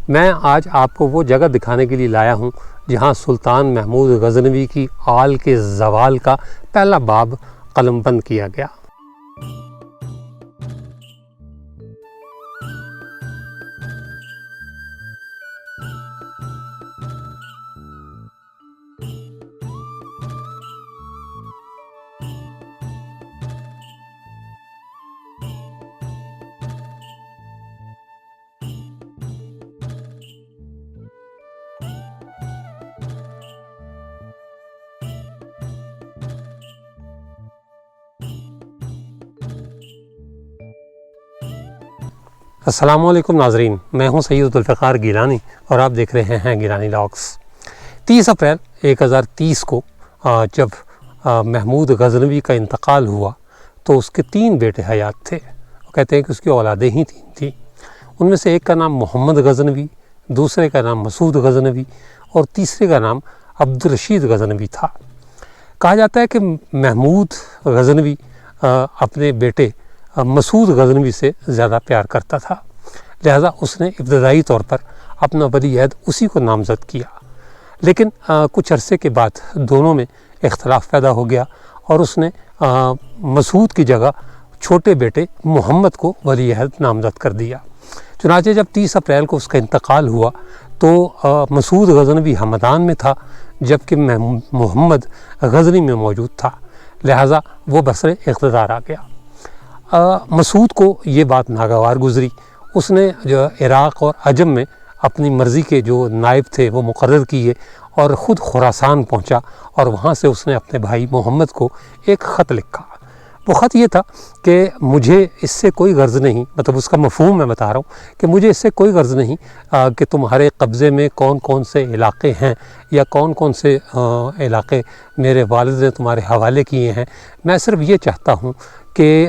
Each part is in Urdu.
میں آج آپ کو وہ جگہ دکھانے کے لیے لایا ہوں جہاں سلطان محمود غزنوی کی آل کے زوال کا پہلا باب قلم بند کیا گیا۔ السلام علیکم ناظرین، میں ہوں سید عبدالفقار گیلانی اور آپ دیکھ رہے ہیں گیلانی لاگس۔ 30 اپریل 1030 کو جب محمود غزنوی کا انتقال ہوا تو اس کے 3 بیٹے حیات تھے۔ وہ کہتے ہیں کہ اس کی اولادیں ہی 3 تھیں۔ ان میں سے ایک کا نام محمد غزنوی، دوسرے کا نام مسعود غزنوی اور تیسرے کا نام عبدالرشید غزنوی تھا۔ کہا جاتا ہے کہ محمود غزنوی اپنے بیٹے مسعود غزنوی سے زیادہ پیار کرتا تھا، لہذا اس نے ابتدائی طور پر اپنا ولی عہد اسی کو نامزد کیا، لیکن کچھ عرصے کے بعد دونوں میں اختلاف پیدا ہو گیا اور اس نے مسعود کی جگہ چھوٹے بیٹے محمد کو ولی عہد نامزد کر دیا۔ چنانچہ جب 30 اپریل کو اس کا انتقال ہوا تو مسعود غزنوی ہمدان میں تھا جبکہ محمد غزنی میں موجود تھا، لہذا وہ بصرے اقتدار آ گیا۔ مسعود کو یہ بات ناگوار گزری۔ اس نے جو عراق اور عجم میں اپنی مرضی کے جو نائب تھے وہ مقرر کیے اور خود خراسان پہنچا اور وہاں سے اس نے اپنے بھائی محمد کو ایک خط لکھا۔ وہ خط یہ تھا کہ مجھے اس سے کوئی غرض نہیں، مطلب اس کا مفہوم میں بتا رہا ہوں کہ مجھے اس سے کوئی غرض نہیں کہ تمہارے قبضے میں کون کون سے علاقے ہیں یا کون کون سے علاقے میرے والد نے تمہارے حوالے کیے ہیں۔ میں صرف یہ چاہتا ہوں کہ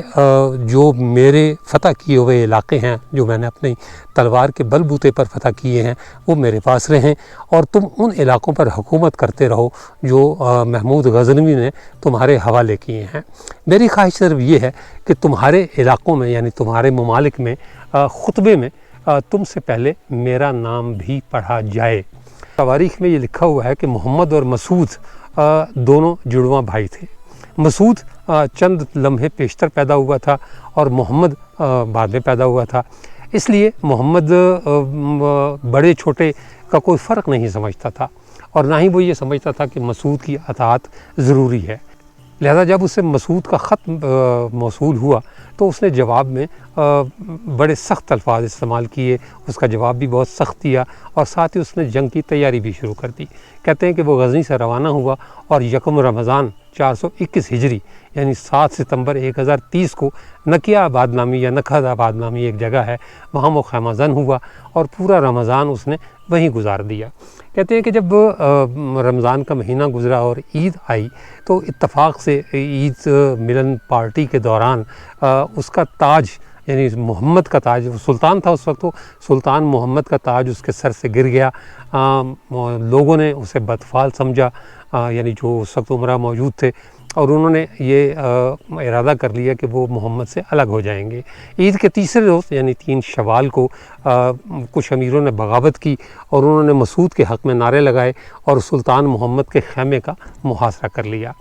جو میرے فتح کیے ہوئے علاقے ہیں، جو میں نے اپنی تلوار کے بل بوتے پر فتح کیے ہیں، وہ میرے پاس رہیں اور تم ان علاقوں پر حکومت کرتے رہو جو محمود غزنوی نے تمہارے حوالے کیے ہیں۔ میری خواہش صرف یہ ہے کہ تمہارے علاقوں میں یعنی تمہارے ممالک میں خطبے میں تم سے پہلے میرا نام بھی پڑھا جائے۔ تواریخ میں یہ لکھا ہوا ہے کہ محمد اور مسعود دونوں جڑواں بھائی تھے۔ مسعود چند لمحے پیشتر پیدا ہوا تھا اور محمد بعد میں پیدا ہوا تھا، اس لیے محمد بڑے چھوٹے کا کوئی فرق نہیں سمجھتا تھا اور نہ ہی وہ یہ سمجھتا تھا کہ مسعود کی اطاعت ضروری ہے۔ لہذا جب اسے مسعود کا خط موصول ہوا تو اس نے جواب میں بڑے سخت الفاظ استعمال کیے، اس کا جواب بھی بہت سخت دیا اور ساتھ ہی اس نے جنگ کی تیاری بھی شروع کر دی۔ کہتے ہیں کہ وہ غزنی سے روانہ ہوا اور 1 رمضان 421 ہجری یعنی 7 ستمبر 1030 کو نکیا آباد نامی یا نکھد آباد نامی ایک جگہ ہے، وہاں وہ خیمہ زن ہوا اور پورا رمضان اس نے وہیں گزار دیا۔ کہتے ہیں کہ جب رمضان کا مہینہ گزرا اور عید آئی تو اتفاق سے عید ملن پارٹی کے دوران اس کا تاج یعنی محمد کا تاج، وہ سلطان تھا اس وقت، تو سلطان محمد کا تاج اس کے سر سے گر گیا۔ لوگوں نے اسے بدفعل سمجھا، یعنی جو اس وقت عمرہ موجود تھے، اور انہوں نے یہ ارادہ کر لیا کہ وہ محمد سے الگ ہو جائیں گے۔ عید کے تیسرے روز یعنی 3 شوال کو کچھ امیروں نے بغاوت کی اور انہوں نے مسعود کے حق میں نعرے لگائے اور سلطان محمد کے خیمے کا محاصرہ کر لیا۔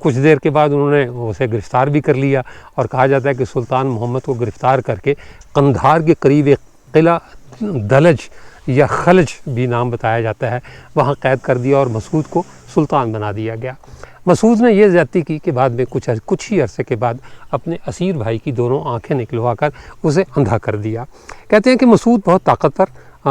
کچھ دیر کے بعد انہوں نے اسے گرفتار بھی کر لیا اور کہا جاتا ہے کہ سلطان محمد کو گرفتار کر کے قندھار کے قریب ایک قلعہ دلج یا خلج بھی نام بتایا جاتا ہے، وہاں قید کر دیا اور مسعود کو سلطان بنا دیا گیا۔ مسعود نے یہ زیادتی کی کہ بعد میں کچھ ہی عرصے کے بعد اپنے اسیر بھائی کی دونوں آنکھیں نکلوا کر اسے اندھا کر دیا۔ کہتے ہیں کہ مسعود بہت طاقتور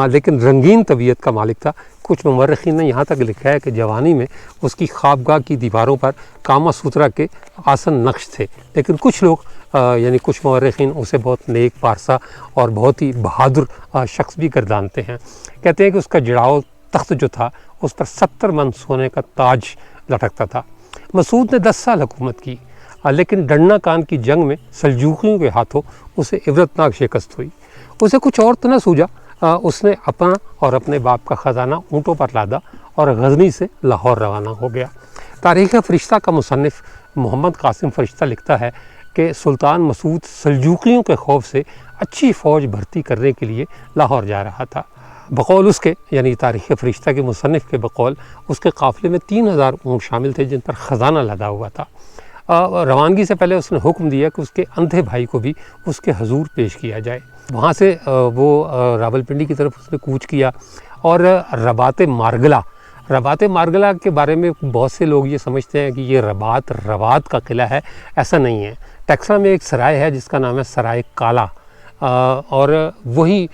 لیکن رنگین طبیعت کا مالک تھا۔ کچھ مورخین نے یہاں تک لکھا ہے کہ جوانی میں اس کی خوابگاہ کی دیواروں پر کاما سوترا کے آسن نقش تھے، لیکن کچھ لوگ یعنی کچھ مورخین اسے بہت نیک پارسا اور بہت ہی بہادر شخص بھی گردانتے ہیں۔ کہتے ہیں کہ اس کا جڑاؤ تخت جو تھا اس پر 70 من سونے کا تاج لٹکتا تھا۔ مسعود نے 10 سال حکومت کی لیکن ڈنڈا کان کی جنگ میں سلجوقیوں کے ہاتھوں اسے عبرتناک شکست ہوئی۔ اسے کچھ اور تو نہ سوجا، اس نے اپنا اور اپنے باپ کا خزانہ اونٹوں پر لادا اور غزنی سے لاہور روانہ ہو گیا۔ تاریخ فرشتہ کا مصنف محمد قاسم فرشتہ لکھتا ہے کہ سلطان مسعود سلجوقیوں کے خوف سے اچھی فوج بھرتی کرنے کے لیے لاہور جا رہا تھا۔ بقول اس کے یعنی تاریخ فرشتہ کے مصنف کے بقول اس کے قافلے میں 3000 اونٹ شامل تھے جن پر خزانہ لدا ہوا تھا۔ روانگی سے پہلے اس نے حکم دیا کہ اس کے اندھے بھائی کو بھی اس کے حضور پیش کیا جائے۔ وہاں سے وہ راولپنڈی کی طرف اس نے کوچ کیا اور رباط مارگلہ کے بارے میں بہت سے لوگ یہ سمجھتے ہیں کہ یہ رباط کا قلعہ ہے، ایسا نہیں ہے۔ ٹیکسلا میں ایک سرائے ہے جس کا نام ہے سرائے کالا، اور وہی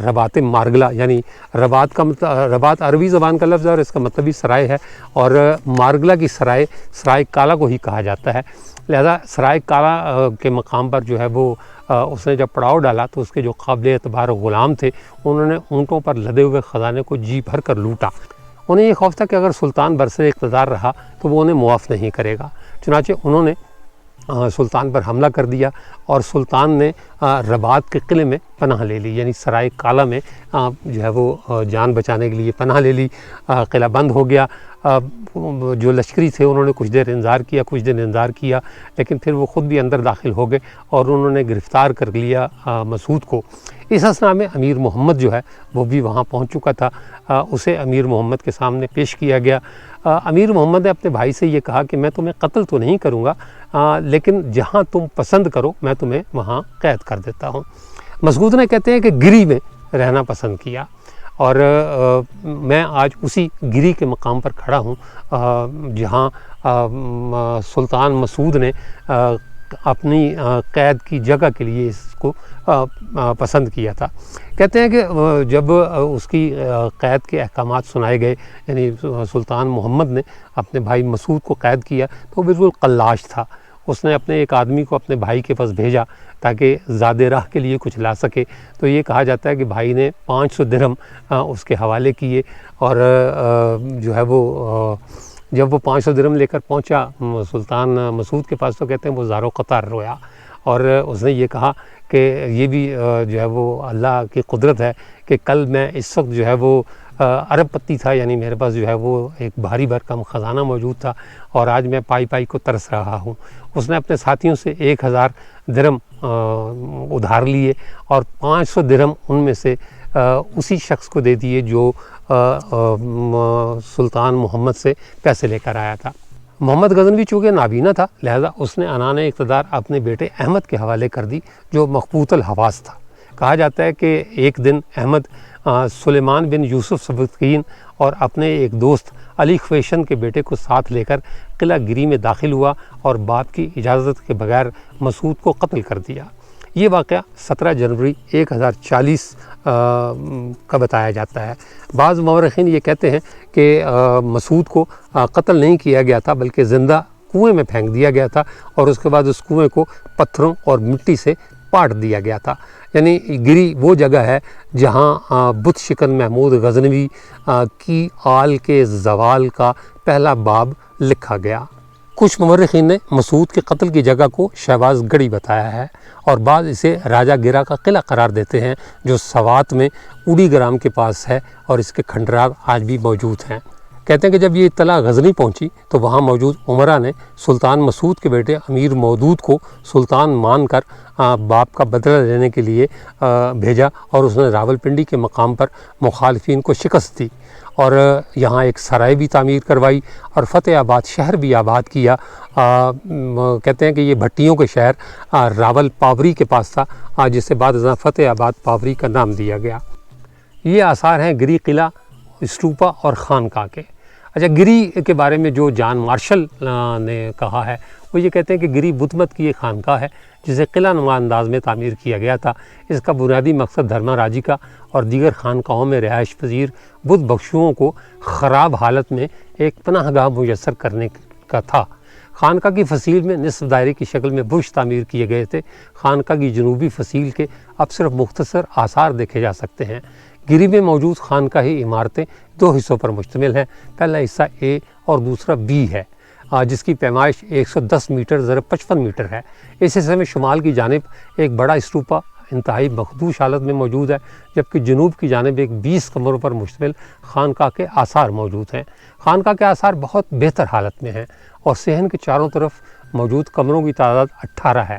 رباط مارگلہ یعنی رباط عربی زبان کا لفظ ہے اور اس کا مطلب بھی سرائے ہے، اور مارگلہ کی سرائے کالا کو ہی کہا جاتا ہے۔ لہذا سرائے کالا کے مقام پر جو ہے وہ اس نے جب پڑاؤ ڈالا تو اس کے جو قابل اعتبار غلام تھے انہوں نے اونٹوں پر لدے ہوئے خزانے کو جی بھر کر لوٹا۔ انہیں یہ خوف تھا کہ اگر سلطان برسر اقتدار رہا تو وہ انہیں معاف نہیں کرے گا، چنانچہ انہوں نے سلطان پر حملہ کر دیا اور سلطان نے رباط کے قلعے میں پناہ لے لی، یعنی سرائے کالا میں جو ہے وہ جان بچانے کے لیے پناہ لے لی۔ قلعہ بند ہو گیا۔ جو لشکری تھے انہوں نے کچھ دیر انتظار کیا لیکن پھر وہ خود بھی اندر داخل ہو گئے اور انہوں نے گرفتار کر لیا مسعود کو۔ اس اثناء میں امیر محمد جو ہے وہ بھی وہاں پہنچ چکا تھا، اسے امیر محمد کے سامنے پیش کیا گیا۔ امیر محمد نے اپنے بھائی سے یہ کہا کہ میں تمہیں قتل تو نہیں کروں گا لیکن جہاں تم پسند کرو میں تمہیں وہاں قید کر دیتا ہوں۔ مسعود نے کہتے ہیں کہ گری میں رہنا پسند کیا اور میں آج اسی گری کے مقام پر کھڑا ہوں جہاں سلطان مسعود نے اپنی قید کی جگہ کے لیے اس کو پسند کیا تھا۔ کہتے ہیں کہ جب اس کی قید کے احکامات سنائے گئے، یعنی سلطان محمد نے اپنے بھائی مسعود کو قید کیا تو وہ بالکل قلاش تھا۔ اس نے اپنے ایک آدمی کو اپنے بھائی کے پاس بھیجا تاکہ زاد راہ کے لیے کچھ لا سکے، تو یہ کہا جاتا ہے کہ بھائی نے 500 درہم اس کے حوالے کیے اور جو ہے وہ جب وہ 500 درہم لے کر پہنچا سلطان مسعود کے پاس تو کہتے ہیں وہ زارو قطار رویا اور اس نے یہ کہا کہ یہ بھی جو ہے وہ اللہ کی قدرت ہے کہ کل میں اس وقت جو ہے وہ عرب پتی تھا، یعنی میرے پاس جو ہے وہ ایک بھاری بھرکم خزانہ موجود تھا اور آج میں پائی کو ترس رہا ہوں۔ اس نے اپنے ساتھیوں سے 1000 درہم ادھار لیے اور 500 درہم ان میں سے اسی شخص کو دے دیے جو سلطان محمد سے پیسے لے کر آیا تھا۔ محمد غزنوی چونکہ نابینا تھا لہذا اس نے عنان اقتدار اپنے بیٹے احمد کے حوالے کر دی جو مخبوط الحواس تھا۔ کہا جاتا ہے کہ ایک دن احمد سلیمان بن یوسف سبکتگین اور اپنے ایک دوست علی خویشند کے بیٹے کو ساتھ لے کر قلعہ گری میں داخل ہوا اور باپ کی اجازت کے بغیر مسعود کو قتل کر دیا۔ یہ واقعہ 17 جنوری 1040 کا بتایا جاتا ہے۔ بعض مورخین یہ کہتے ہیں کہ مسعود کو قتل نہیں کیا گیا تھا بلکہ زندہ کنویں میں پھینک دیا گیا تھا اور اس کے بعد اس کنویں کو پتھروں اور مٹی سے پاٹ دیا گیا تھا۔ یعنی گری وہ جگہ ہے جہاں بت شکن محمود غزنوی کی آل کے زوال کا پہلا باب لکھا گیا۔ کچھ مورخین نے مسعود کے قتل کی جگہ کو شہباز گڑھی بتایا ہے اور بعض اسے راجہ گرا کا قلعہ قرار دیتے ہیں جو سوات میں اوڑی گرام کے پاس ہے اور اس کے کھنڈرات آج بھی موجود ہیں۔ کہتے ہیں کہ جب یہ اطلاع غزنی پہنچی تو وہاں موجود عمرا نے سلطان مسعود کے بیٹے امیر مودود کو سلطان مان کر باپ کا بدلہ لینے کے لیے بھیجا اور اس نے راولپنڈی کے مقام پر مخالفین کو شکست دی اور یہاں ایک سرائے بھی تعمیر کروائی اور فتح آباد شہر بھی آباد کیا۔ کہتے ہیں کہ یہ بھٹیوں کے شہر راول پاوری کے پاس تھا جس سے بعد ازاں فتح آباد پاوری کا نام دیا گیا۔ یہ آثار ہیں گری قلعہ، اسٹوپا اور خانقاہ کے۔ اچھا، گری کے بارے میں جو جان مارشل نے کہا ہے وہ یہ کہتے ہیں کہ گری بدھ مت کی ایک خانقاہ ہے جسے قلعہ نما انداز میں تعمیر کیا گیا تھا۔ اس کا بنیادی مقصد دھرما راجی کا اور دیگر خانقاہوں میں رہائش پذیر بدھ بخشوؤں کو خراب حالت میں ایک پناہ گاہ میسر کرنے کا تھا۔ خانقاہ کی فصیل میں نصف دائرے کی شکل میں برج تعمیر کیے گئے تھے۔ خانقاہ کی جنوبی فصیل کے اب صرف مختصر آثار دیکھے جا سکتے ہیں۔ گری میں موجود خانقاہی عمارتیں 2 حصوں پر مشتمل ہیں۔ پہلا حصہ اے اور دوسرا بی ہے جس کی پیمائش 110 میٹر ضرب 55 میٹر ہے۔ اس حصے میں شمال کی جانب ایک بڑا اسٹوپا انتہائی مخدوش حالت میں موجود ہے جبکہ جنوب کی جانب ایک 20 کمروں پر مشتمل خانقاہ کے آثار موجود ہیں۔ خانقاہ کے آثار بہت بہتر حالت میں ہیں اور صحن کے چاروں طرف موجود کمروں کی تعداد 18 ہے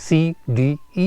C-D-E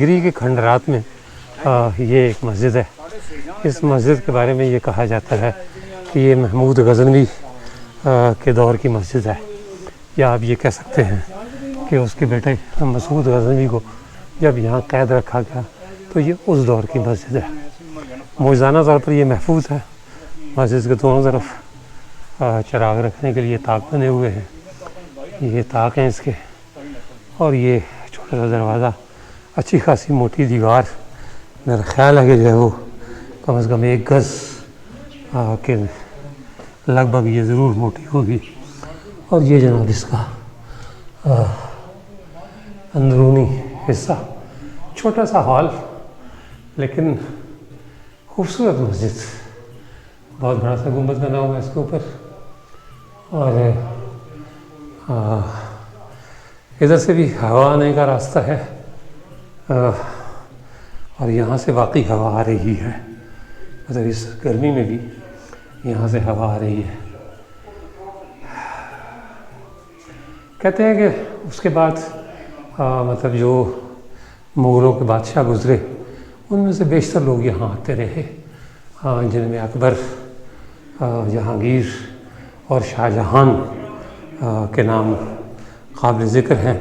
گری کے کھنڈرات میں یہ ایک مسجد ہے. اس مسجد کے بارے میں یہ کہا جاتا ہے کہ یہ محمود غزنوی کے دور کی مسجد ہے، یا آپ یہ کہہ سکتے ہیں کہ اس کے بیٹے مسعود غزنوی کو جب یہاں قید رکھا گیا تو یہ اس دور کی مسجد ہے. موزانہ طور پر یہ محفوظ ہے. مسجد کے دونوں طرف چراغ رکھنے کے لیے طاق بنے ہوئے ہیں، یہ طاق ہیں اس کے، اور یہ چھوٹا سا دروازہ، اچھی خاصی موٹی دیوار، میرا خیال ہے کہ جو ہے وہ کم از کم 1 گز کے لگ بھگ یہ ضرور موٹی ہوگی. اور یہ جناب اس کا اندرونی حصہ، چھوٹا سا ہال لیکن خوبصورت مسجد. بہت بڑا سا گنبد بنا ہوا ہے اس کے اوپر، اور ادھر سے بھی ہوا آنے کا راستہ ہے، اور یہاں سے واقعی ہوا آ رہی ہے، مطلب اس گرمی میں بھی یہاں سے ہوا آ رہی ہے. کہتے ہیں کہ اس کے بعد مطلب جو مغلوں کے بادشاہ گزرے ان میں سے بیشتر لوگ یہاں آتے رہے، جن میں اکبر، جہانگیر اور شاہ جہان کے نام قابل ذکر ہیں.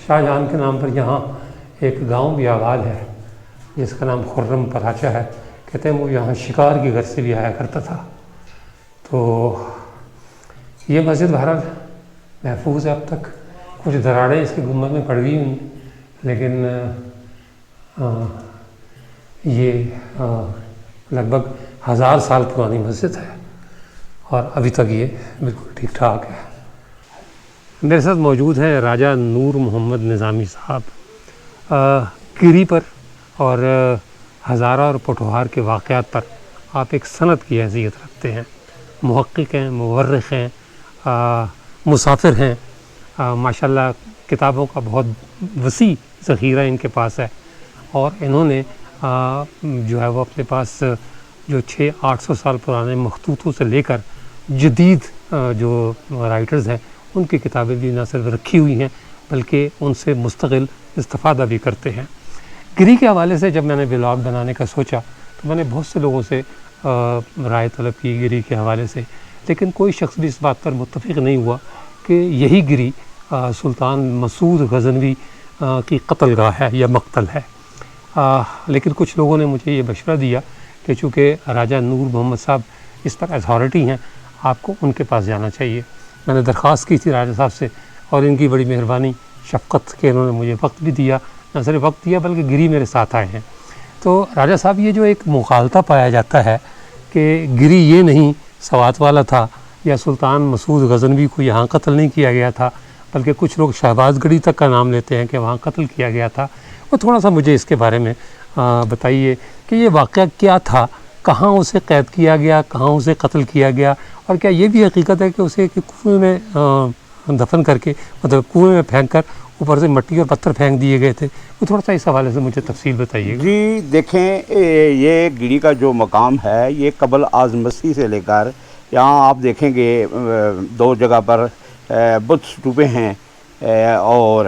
شاہ جہان کے نام پر یہاں ایک گاؤں بھی آباد ہے جس کا نام خرم پراچا ہے. کہتے ہیں وہ یہاں شکار کی غرض سے بھی آیا کرتا تھا. تو یہ مسجد بہرحال محفوظ ہے اب تک. کچھ دراڑیں اس کے گنبد میں پڑ گئی ہوئی ہیں، لیکن یہ لگ بھگ 1000 سال پرانی مسجد ہے اور ابھی تک یہ بالکل ٹھیک ٹھاک ہے. میرے ساتھ موجود ہیں راجہ نور محمد نظامی صاحب. گری پر اور ہزارہ اور پوٹھوہار کے واقعات پر آپ ایک سند کی حیثیت رکھتے ہیں، محقق ہیں، مورخ ہیں، مسافر ہیں. ماشاءاللہ کتابوں کا بہت وسیع ذخیرہ ان کے پاس ہے، اور انہوں نے جو ہے وہ اپنے پاس جو 600-800 سال پرانے مخطوطوں سے لے کر جدید جو رائٹرز ہیں ان کی کتابیں بھی نہ صرف رکھی ہوئی ہیں بلکہ ان سے مستقل استفادہ بھی کرتے ہیں. گری کے حوالے سے جب میں نے ولاگ بنانے کا سوچا تو میں نے بہت سے لوگوں سے رائے طلب کی گری کے حوالے سے، لیکن کوئی شخص بھی اس بات پر متفق نہیں ہوا کہ یہی گری سلطان مسعود غزنوی کی قتل گاہ ہے یا مقتل ہے. لیکن کچھ لوگوں نے مجھے یہ مشورہ دیا کہ چونکہ راجہ نور محمد صاحب اس پر اتھارٹی ہیں، آپ کو ان کے پاس جانا چاہیے. میں نے درخواست کی تھی راجہ صاحب سے، اور ان کی بڑی مہربانی شفقت کہ انہوں نے مجھے وقت بھی دیا، نہ صرف وقت دیا بلکہ گری میرے ساتھ آئے ہیں. تو راجہ صاحب یہ جو ایک مغالطہ پایا جاتا ہے کہ گری یہ نہیں سوات والا تھا یا سلطان مسعود غزنوی کو یہاں قتل نہیں کیا گیا تھا، بلکہ کچھ لوگ شہباز گڑھی تک کا نام لیتے ہیں کہ وہاں قتل کیا گیا تھا، وہ تھوڑا سا مجھے اس کے بارے میں بتائیے کہ یہ واقعہ کیا تھا، کہاں اسے قید کیا گیا، کہاں اسے قتل کیا گیا، اور کیا یہ بھی حقیقت ہے کہ اسے ایک کنویں میں دفن کر کے مطلب کنویں میں پھینک کر اوپر سے مٹی اور پتھر پھینک دیے گئے تھے. وہ تھوڑا سا اس حوالے سے مجھے تفصیل بتائیے گا. جی دیکھیں، یہ گری کا جو مقام ہے یہ قبل آزمسی سے لے کر یہاں آپ دیکھیں گے 2 جگہ پر بت ستوپے ہیں، اور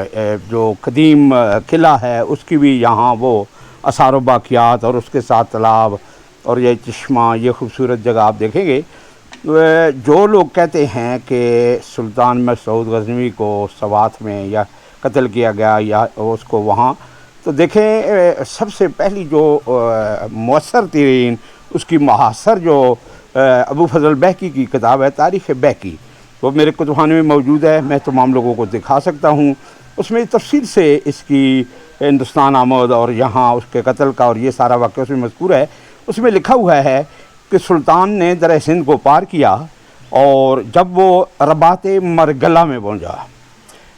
جو قدیم قلعہ ہے اس کی بھی یہاں وہ آثار و باقیات، اور اس کے ساتھ تالاب اور یہ چشمہ، یہ خوبصورت جگہ آپ دیکھیں گے. جو لوگ کہتے ہیں کہ سلطان مسعود غزنوی کو سوات میں یا قتل کیا گیا یا اس کو وہاں، تو دیکھیں سب سے پہلی جو مؤثر ترین اس کی محاصر جو ابو فضل بہکی کی کتاب ہے تاریخ بہکی، وہ میرے کتبخانے میں موجود ہے، میں تمام لوگوں کو دکھا سکتا ہوں. اس میں تفصیل سے اس کی ہندوستان آمد اور یہاں اس کے قتل کا اور یہ سارا واقعہ اس میں مذکور ہے. اس میں لکھا ہوا ہے کہ سلطان نے درہ سندھ کو پار کیا، اور جب وہ رباط مرگلہ میں پہنچا،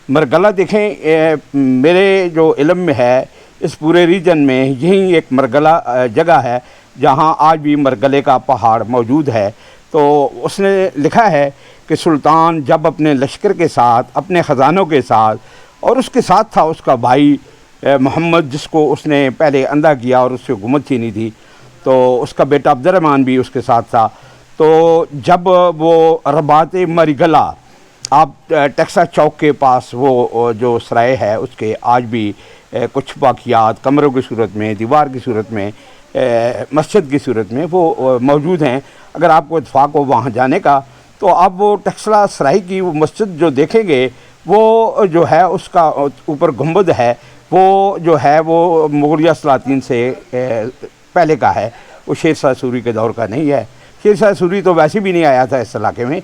مرگلہ دیکھیں میرے جو علم میں ہے اس پورے ریجن میں یہی ایک مرگلہ جگہ ہے جہاں آج بھی مرگلے کا پہاڑ موجود ہے. تو اس نے لکھا ہے کہ سلطان جب اپنے لشکر کے ساتھ، اپنے خزانوں کے ساتھ، اور اس کے ساتھ تھا اس کا بھائی محمد جس کو اس نے پہلے اندھا کیا اور اس سے حکومت چھینی تھی، تو اس کا بیٹا عبدالرحمن بھی اس کے ساتھ تھا. تو جب وہ رباط مرگلہ آپ ٹیکسا چوک کے پاس وہ جو سرائے ہے اس کے آج بھی کچھ باقیات کمروں کی صورت میں، دیوار کی صورت میں، مسجد کی صورت میں وہ موجود ہیں۔ اگر آپ کو اتفاق ہو وہاں جانے کا تو آپ وہ ٹیکسلا سرائی کی وہ مسجد جو دیکھیں گے، وہ جو ہے اس کا اوپر گنبد ہے، وہ جو ہے وہ مغلیہ سلاطین سے پہلے کا ہے، وہ شیر شاہ سوری کے دور کا نہیں ہے۔ شیر شاہ سوری تو ویسے بھی نہیں آیا تھا اس علاقے میں،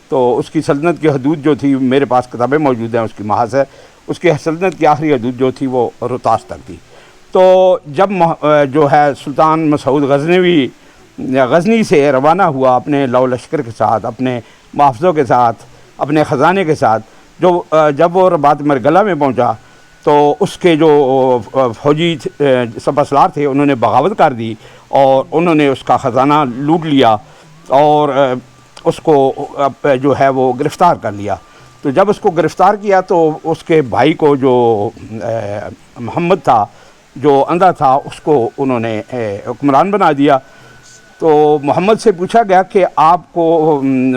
تو اس کی سلطنت کی حدود جو تھی، میرے پاس کتابیں موجود ہیں اس کی محاذ ہے، اس کی سلطنت کی آخری حدود جو تھی وہ روتاس تک تھی۔ تو جب جو ہے سلطان مسعود غزنی سے روانہ ہوا اپنے لو لشکر کے ساتھ، اپنے محافظوں کے ساتھ، اپنے خزانے کے ساتھ، جب وہ رباط مرگلہ میں پہنچا تو اس کے جو فوجی سپاسالار تھے انہوں نے بغاوت کر دی اور انہوں نے اس کا خزانہ لوٹ لیا اور اس کو جو ہے وہ گرفتار کر لیا۔ تو جب اس کو گرفتار کیا تو اس کے بھائی کو جو محمد تھا، جو اندھا تھا، اس کو انہوں نے حکمران بنا دیا۔ تو محمد سے پوچھا گیا کہ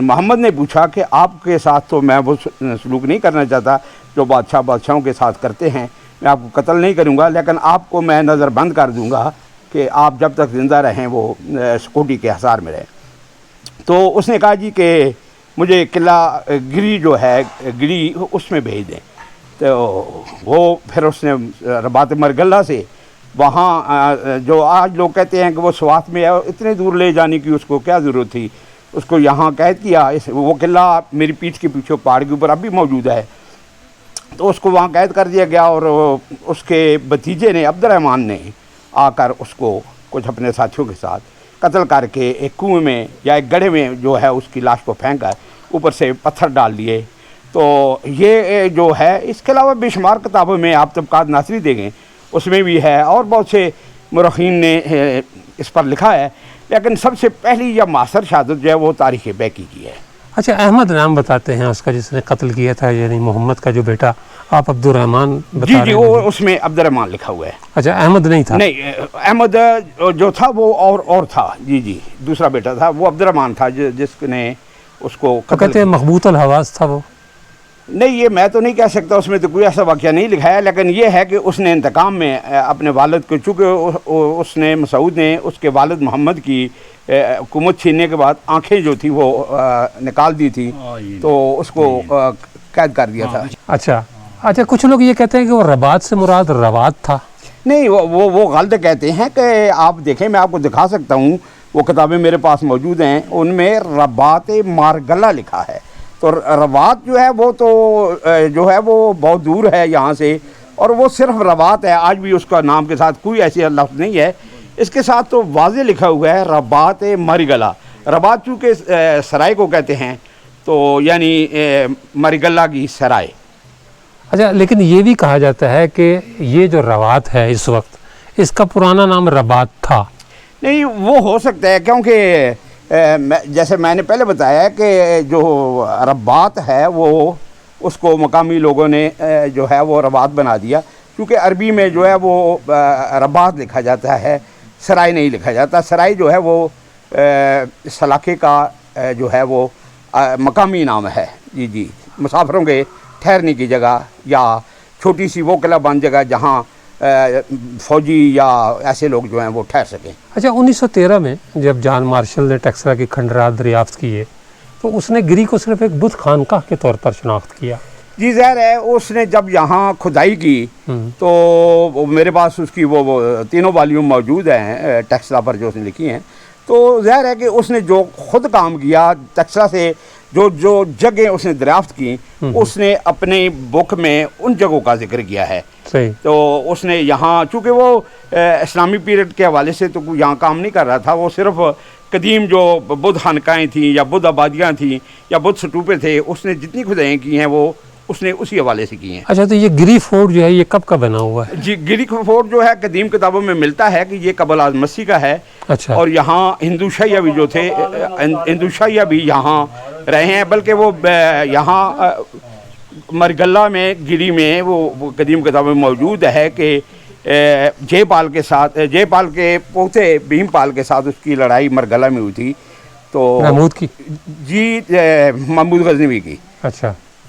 محمد نے پوچھا کہ آپ کے ساتھ تو میں وہ سلوک نہیں کرنا چاہتا جو بادشاہوں کے ساتھ کرتے ہیں، میں آپ کو قتل نہیں کروں گا، لیکن آپ کو میں نظر بند کر دوں گا کہ آپ جب تک زندہ رہیں وہ سکوٹی کے حصار میں رہیں۔ تو اس نے کہا جی کہ مجھے قلعہ گری جو ہے گری اس میں بھیج دیں۔ تو وہ پھر اس نے رباط مرگلہ سے وہاں جو آج لوگ کہتے ہیں کہ وہ سوات میں ہے، اتنے دور لے جانے کی اس کو کیا ضرورت تھی، اس کو یہاں قید کیا۔ وہ قلعہ میری پیٹھ کے پیچھے پہاڑ کے اوپر اب بھی موجود ہے، تو اس کو وہاں قید کر دیا گیا اور اس کے بھتیجے نے عبد الرحمن نے آ کر اس کو کچھ اپنے ساتھیوں کے ساتھ قتل کر کے ایک کنویں میں یا ایک گڑھے میں جو ہے اس کی لاش کو پھینک کر اوپر سے پتھر ڈال دیے۔ تو یہ جو ہے، اس کے علاوہ بے شمار کتابوں میں آپ طبقات ناصری دیکھیں، اس میں بھی ہے اور بہت سے مورخین نے اس پر لکھا ہے، لیکن سب سے پہلی یا معاصر شہادت جو ہے وہ تاریخ بیکی کی ہے۔ اچھا، احمد نام بتاتے ہیں اس کا جس نے قتل کیا تھا، یعنی محمد کا جو بیٹا، آپ عبد الرحمن بتا رہے ہیں؟ وہ اس میں عبد الرحمن لکھا ہوا ہے۔ اچھا، احمد نہیں تھا؟ نہیں، احمد جو تھا وہ اور تھا، جی دوسرا بیٹا تھا، وہ عبد الرحمن تھا جس نے اس کو تو کہتے ہیں مخبوط الحواس تھا وہ؟ نہیں، یہ میں تو نہیں کہہ سکتا، اس میں تو کوئی ایسا واقعہ نہیں لکھا ہے، لیکن یہ ہے کہ اس نے انتقام میں اپنے والد کو، چونکہ مسعود نے اس کے والد محمد کی حکومت چھیننے کے بعد آنکھیں جو تھی وہ نکال دی تھی، تو اس کو قید کر دیا تھا۔ اچھا، کچھ لوگ یہ کہتے ہیں کہ وہ رباط سے مراد روات تھا۔ نہیں، وہ غلط کہتے ہیں کہ آپ دیکھیں، میں آپ کو دکھا سکتا ہوں، وہ کتابیں میرے پاس موجود ہیں، ان میں رباط مارگلہ لکھا ہے۔ تو روات جو ہے وہ تو جو ہے وہ بہت دور ہے یہاں سے، اور وہ صرف روات ہے، آج بھی اس کا نام کے ساتھ کوئی ایسی لفظ نہیں ہے۔ اس کے ساتھ تو واضح لکھا ہوا ہے رباط مرگلہ۔ رباط چونکہ سرائے کو کہتے ہیں، تو یعنی مرگلہ کی سرائے۔ اچھا، لیکن یہ بھی کہا جاتا ہے کہ یہ جو روات ہے اس وقت، اس کا پرانا نام رباط تھا۔ نہیں، وہ ہو سکتا ہے، کیونکہ جیسے میں نے پہلے بتایا کہ جو رباط ہے وہ اس کو مقامی لوگوں نے جو ہے وہ رباط بنا دیا، کیونکہ عربی میں جو ہے وہ رباط لکھا جاتا ہے، سرائے نہیں لکھا جاتا۔ سرائے جو ہے وہ اس علاقے کا جو ہے وہ مقامی نام ہے، جی مسافروں کے ٹھہرنے کی جگہ یا چھوٹی سی وہ قلعہ بند جگہ جہاں فوجی یا ایسے لوگ جو ہیں وہ ٹھہر سکیں۔ اچھا، 1913 میں جب جان مارشل نے ٹیکسلا کی کھنڈرات دریافت کیے تو اس نے گری کو صرف ایک بت خانقاہ کے طور پر شناخت کیا۔ جی ظاہر ہے، اس نے جب یہاں کھدائی کی تو میرے پاس اس کی وہ تینوں والیوم موجود ہیں ٹیکسلا پر جو اس نے لکھی ہیں، تو ظاہر ہے کہ اس نے جو خود کام کیا ٹیکسلا سے، جو جگہیں اس نے دریافت کی، اس نے اپنی بک میں ان جگہوں کا ذکر کیا ہے۔ تو اس نے یہاں، چونکہ وہ اسلامی پیریڈ کے حوالے سے تو یہاں کام نہیں کر رہا تھا، وہ صرف قدیم جو بدھ خانقاہیں تھیں یا بدھ آبادیاں تھیں یا بدھ سٹوپے تھے، اس نے جتنی کھدائیں کی ہیں وہ اس نے اسی حوالے سے کی ہیں۔ اچھا، تو یہ گری فورٹ جو ہے یہ کب کا بنا ہوا ہے؟ جی، گری فورٹ جو ہے قدیم کتابوں میں ملتا ہے کہ یہ قبل از مسیح کا ہے۔ اچھا، اور یہاں ہندو شاہیہ بھی جو تھے، ہندو شاہیہ بھی یہاں رہے ہیں، بلکہ وہ یہاں مرگلہ میں، گری میں وہ قدیم کتابوں میں موجود ہے کہ جے پال کے پوتے بھیم پال کے ساتھ اس کی لڑائی مرگلہ میں ہوئی تھی، تو محمود کی؟ جی، محمود غزنوی کی۔ اچھا،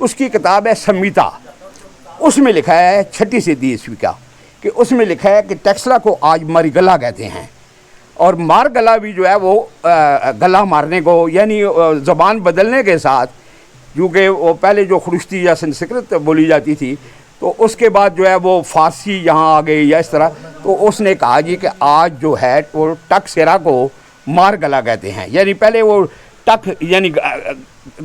اس کی کتاب ہے سمیتا، اس میں لکھا ہے 6 سے 10 عیسوی کا، کہ اس میں لکھا ہے کہ ٹیکسلا کو آج ماری گلا کہتے ہیں، اور مار گلا بھی جو ہے وہ گلا مارنے کو، یعنی زبان بدلنے کے ساتھ، کیونکہ وہ پہلے جو خرشتی یا سنسکرت بولی جاتی تھی، تو اس کے بعد جو ہے وہ فارسی یہاں آ گئی یا اس طرح، تو اس نے کہا جی کہ آج جو ہے وہ ٹک سیرا کو مار گلا کہتے ہیں، یعنی پہلے وہ ٹک یعنی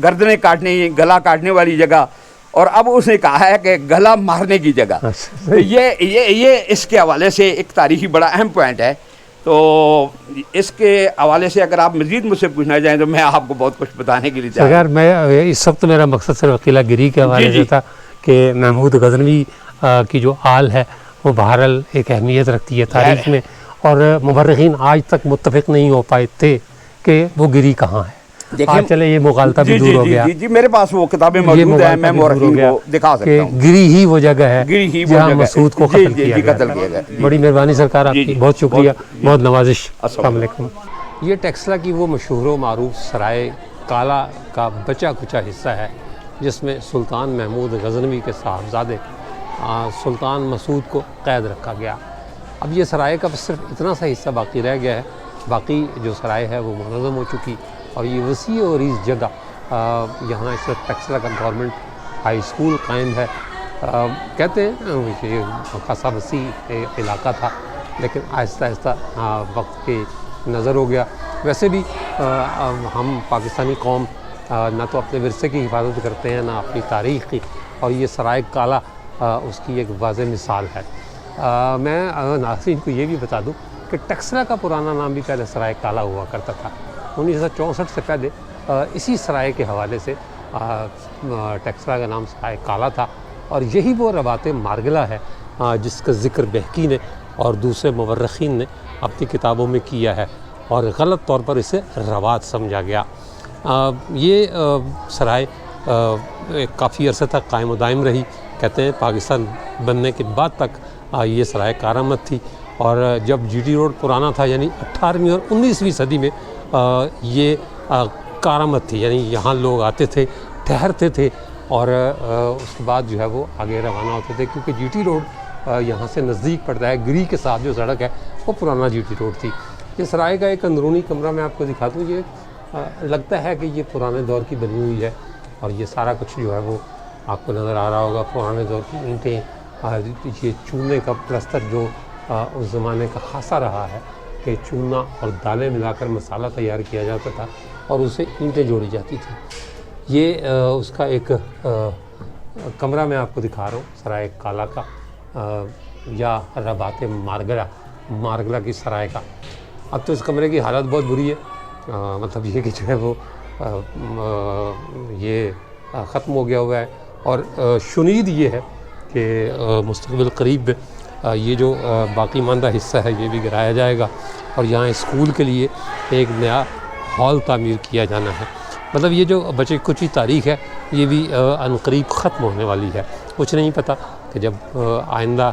گردنیں کاٹنے، گلا کاٹنے والی جگہ، اور اب اس نے کہا ہے کہ گلا مارنے کی جگہ۔ تو یہ اس کے حوالے سے ایک تاریخی بڑا اہم پوائنٹ ہے۔ تو اس کے حوالے سے اگر آپ مزید مجھ سے پوچھنا چاہیں تو میں آپ کو بہت کچھ بتانے کے لیے تیار ہوں۔ سرکار، میں اس وقت میرا مقصد صرف قلعہ گری کے حوالے سے تھا کہ محمود غزنوی کی جو آل ہے وہ بہرحال ایک اہمیت رکھتی ہے تاریخ میں، اور مورخین آج تک متفق نہیں ہو پائے تھے کہ وہ گری کہاں ہے۔ آج چلے یہ مغالطہ بھی دور ہو گیا، جی میرے پاس وہ کتابیں موجود ہیں، میں مورخین کو دکھا سکتا ہوں کہ گری ہی وہ جگہ ہے جہاں مسعود کو قتل کیا گیا۔ بڑی مہربانی سرکار، آپ کی بہت شکریہ، بہت نوازش۔ السلام علیکم۔ یہ ٹیکسلا کی وہ مشہور و معروف سرائے کالا کا بچا کچا حصہ ہے جس میں سلطان محمود غزنوی کے صاحبزادے سلطان مسعود کو قید رکھا گیا۔ اب یہ سرائے کا صرف اتنا سا حصہ باقی رہ گیا ہے، باقی جو سرائے ہے وہ منظم ہو چکی، اور یہ وسیع اور اس جگہ یہاں اس وقت ٹیکسلا کا گورنمنٹ ہائی اسکول قائم ہے۔ کہتے ہیں یہ خاصا وسیع علاقہ تھا، لیکن آہستہ آہستہ وقت کے نظر ہو گیا۔ ویسے بھی ہم پاکستانی قوم نہ تو اپنے ورثے کی حفاظت کرتے ہیں، نہ اپنی تاریخ کی، اور یہ سرائے کالا اس کی ایک واضح مثال ہے۔ میں ناظرین کو یہ بھی بتا دوں کہ ٹیکسلا کا پرانا نام بھی پہلے سرائے کالا ہوا کرتا تھا۔ 1964 سے پہلے اسی سرائے کے حوالے سے ٹیکسلا کا نام سرائے کالا تھا، اور یہی وہ رباط مارگلا ہے جس کا ذکر بہکی نے اور دوسرے مورخین نے اپنی کتابوں میں کیا ہے، اور غلط طور پر اسے روات سمجھا گیا۔ یہ سرائے کافی عرصے تک قائم و دائم رہی، کہتے ہیں پاکستان بننے کے بعد تک یہ سرائے کارآمد تھی، اور جب جی ٹی روڈ پرانا تھا، یعنی 18ویں اور 19ویں صدی میں یہ کارآمد تھی، یعنی یہاں لوگ آتے تھے، ٹھہرتے تھے، اور اس کے بعد جو ہے وہ آگے روانہ ہوتے تھے، کیونکہ جی ٹی روڈ یہاں سے نزدیک پڑتا ہے۔ گری کے ساتھ جو سڑک ہے وہ پرانا جی ٹی روڈ تھی۔ یہ سرائے کا ایک اندرونی کمرہ میں آپ کو دکھا دوں، یہ لگتا ہے کہ یہ پرانے دور کی بنی ہوئی ہے، اور یہ سارا کچھ جو ہے وہ آپ کو نظر آ رہا ہوگا، پرانے دور کی اینٹیں، یہ چونے کا پلستر جو اس زمانے کا خاصا رہا ہے کہ چونا اور دالیں ملا کر مسالہ تیار کیا جاتا تھا اور اسے اینٹیں جوڑی جاتی تھیں۔ یہ اس کا ایک کمرہ میں آپ کو دکھا رہا ہوں سرائے کالا کا، یا رباط مارگلا کی سرائے کا۔ اب تو اس کمرے کی حالت بہت بری ہے، مطلب یہ کہ جو ہے وہ یہ ختم ہو گیا ہوا ہے، اور شنید یہ ہے کہ مستقبل قریب یہ جو باقی ماندہ حصہ ہے یہ بھی گرایا جائے گا، اور یہاں اسکول کے لیے ایک نیا ہال تعمیر کیا جانا ہے۔ مطلب یہ جو بچے کچی تاریخ ہے یہ بھی عنقریب ختم ہونے والی ہے۔ کچھ نہیں پتہ کہ جب آئندہ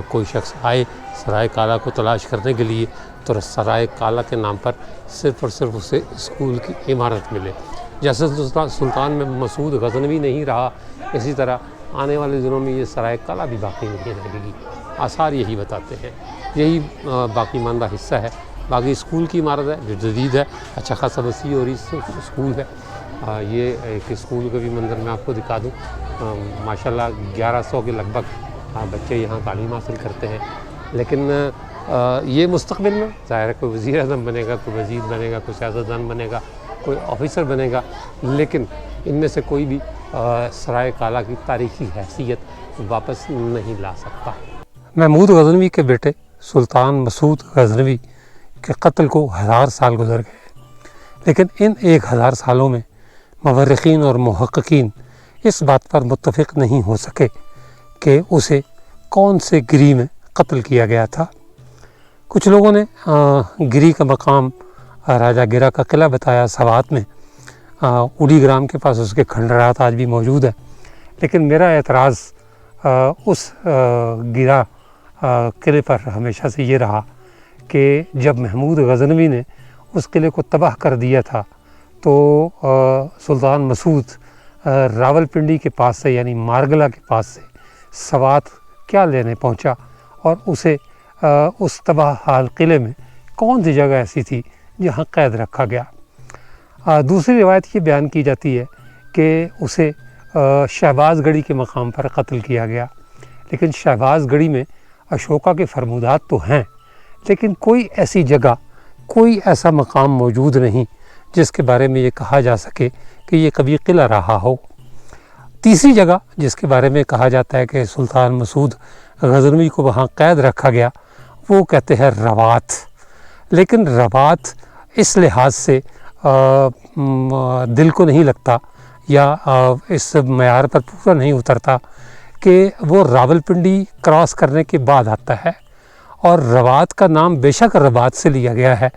کوئی شخص آئے سرائے کالا کو تلاش کرنے کے لیے تو سرائے کالا کے نام پر صرف اور صرف اسے اسکول کی عمارت ملے۔ جیسے سلطان میں مسعود غزنوی نہیں رہا، اسی طرح آنے والے دنوں میں یہ سرائے کالا بھی باقی نہیں رہے گی۔ آثار یہی بتاتے ہیں، یہی باقی ماندہ حصہ ہے۔ باقی اسکول کی عمارت ہے جو جدید ہے، اچھا خاصا وسیع اور اسکول ہے۔ یہ ایک اسکول کا بھی منظر میں آپ کو دکھا دوں، ماشاءاللہ 1100 کے لگ بھگ بچے یہاں تعلیم حاصل کرتے ہیں۔ لیکن یہ مستقبل میں ظاہر ہے کوئی وزیر اعظم بنے گا، کوئی وزیر بنے گا، کوئی سیاستدان بنے گا، کوئی آفیسر بنے گا، لیکن ان میں سے کوئی بھی سرائے کالا کی تاریخی حیثیت واپس نہیں لا سکتا۔ محمود غزنوی کے بیٹے سلطان مسعود غزنوی کے قتل کو 1000 سال گزر گئے، لیکن ان 1000 سالوں میں مورخین اور محققین اس بات پر متفق نہیں ہو سکے کہ اسے کون سے گری میں قتل کیا گیا تھا۔ کچھ لوگوں نے گری کا مقام راجہ گرا کا قلعہ بتایا سوات میں، اوڈی گرام کے پاس اس کے کھنڈرات آج بھی موجود ہیں، لیکن میرا اعتراض اس گرا قلعے پر ہمیشہ سے یہ رہا کہ جب محمود غزنوی نے اس قلعے کو تباہ کر دیا تھا تو سلطان مسعود راولپنڈی کے پاس سے یعنی مارگلا کے پاس سے سوات کیا لینے پہنچا اور اسے اس تباہ حال قلعے میں کون سی جگہ ایسی تھی جہاں قید رکھا گیا۔ دوسری روایت یہ بیان کی جاتی ہے کہ اسے شہباز گڑھی کے مقام پر قتل کیا گیا، لیکن شہباز گڑھی میں اشوکا کے فرمودات تو ہیں، لیکن کوئی ایسی جگہ، کوئی ایسا مقام موجود نہیں جس کے بارے میں یہ کہا جا سکے کہ یہ کبھی قلعہ رہا ہو۔ تیسری جگہ جس کے بارے میں کہا جاتا ہے کہ سلطان مسعود غزنوی کو وہاں قید رکھا گیا، وہ کہتے ہیں روات، لیکن روات اس لحاظ سے دل کو نہیں لگتا یا اس معیار پر پورا نہیں اترتا کہ وہ راولپنڈی کراس کرنے کے بعد آتا ہے، اور روات کا نام بے شک ربات سے لیا گیا ہے،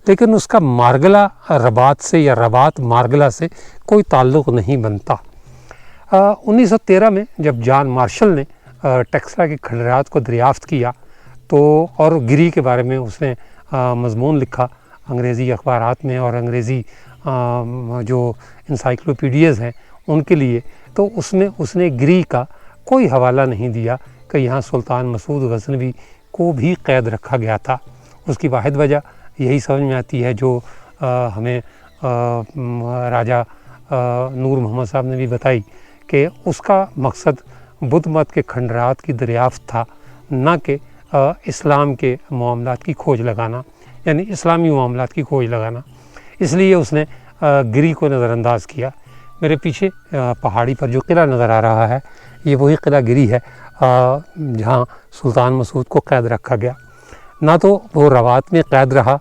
لیکن اس کا مارگلا ربات سے یا ربات مارگلا سے کوئی تعلق نہیں بنتا۔ 1913 میں جب جان مارشل نے ٹیکسلا کے کھنڈرات کو دریافت کیا تو اور گری کے بارے میں اس نے مضمون لکھا انگریزی اخبارات میں اور انگریزی جو انسائکلوپیڈیاز ہیں ان کے لیے، تو اس نے گری کا کوئی حوالہ نہیں دیا کہ یہاں سلطان مسعود غزنوی کو بھی قید رکھا گیا تھا۔ اس کی واحد وجہ یہی سمجھ میں آتی ہے جو ہمیں راجہ نور محمد صاحب نے بھی بتائی کہ اس کا مقصد بدھ مت کے کھنڈرات کی دریافت تھا، نہ کہ اسلام کے معاملات کی کھوج لگانا، یعنی اسلامی معاملات کی کھوج لگانا۔ اس لیے اس نے گری کو نظر انداز کیا۔ میرے پیچھے پہاڑی پر جو قلعہ نظر آ رہا ہے یہ وہی قلعہ گری ہے جہاں سلطان مسعود کو قید رکھا گیا۔ نہ تو وہ روات میں قید رہا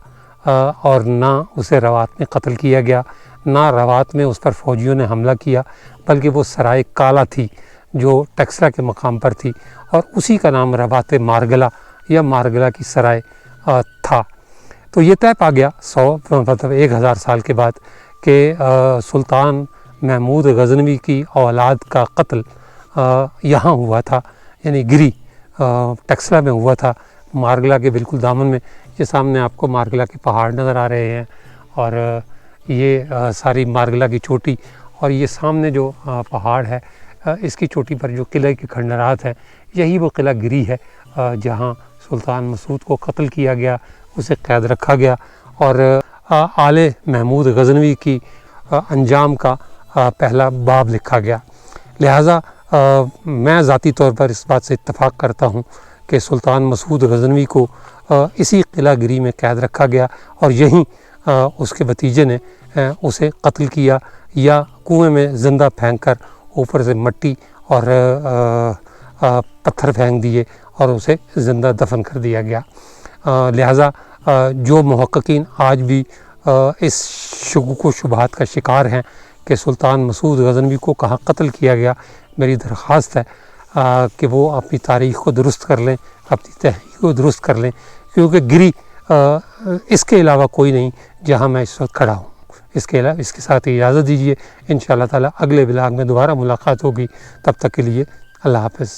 اور نہ اسے روات میں قتل کیا گیا، نہ روات میں اس پر فوجیوں نے حملہ کیا، بلکہ وہ سرائے کالا تھی جو ٹیکسلا کے مقام پر تھی، اور اسی کا نام ربات مارگلا یا مارگلا کی سرائے تھا۔ تو یہ طے پا گیا 1000 سال کے بعد کہ سلطان محمود غزنوی کی اولاد کا قتل یہاں ہوا تھا، یعنی گری ٹیکسلا میں ہوا تھا، مارگلا کے بالکل دامن میں۔ یہ سامنے آپ کو مارگلا کے پہاڑ نظر آ رہے ہیں، اور یہ ساری مارگلا کی چوٹی، اور یہ سامنے جو پہاڑ ہے اس کی چوٹی پر جو قلعے کے کھنڈرات ہیں، یہی وہ قلعہ گری ہے جہاں سلطان مسعود کو قتل کیا گیا، اسے قید رکھا گیا، اور آل محمود غزنوی کی انجام کا پہلا باب لکھا گیا۔ لہٰذا میں ذاتی طور پر اس بات سے اتفاق کرتا ہوں کہ سلطان مسعود غزنوی کو اسی قلعہ گری میں قید رکھا گیا، اور یہیں اس کے بھتیجے نے اسے قتل کیا یا کنویں میں زندہ پھینک کر اوپر سے مٹی اور پتھر پھینک دیے اور اسے زندہ دفن کر دیا گیا۔ لہٰذا جو محققین آج بھی اس شکوک و شبہات کا شکار ہیں کہ سلطان مسعود غزنوی کو کہاں قتل کیا گیا، میری درخواست ہے کہ وہ اپنی تاریخ کو درست کر لیں، اپنی تحقیق کو درست کر لیں، کیونکہ گری اس کے علاوہ کوئی نہیں جہاں میں اس وقت کھڑا ہوں۔ اس کے ساتھ اجازت دیجیے، انشاءاللہ تعالیٰ اگلے بلاگ میں دوبارہ ملاقات ہوگی، تب تک کے لیے اللہ حافظ۔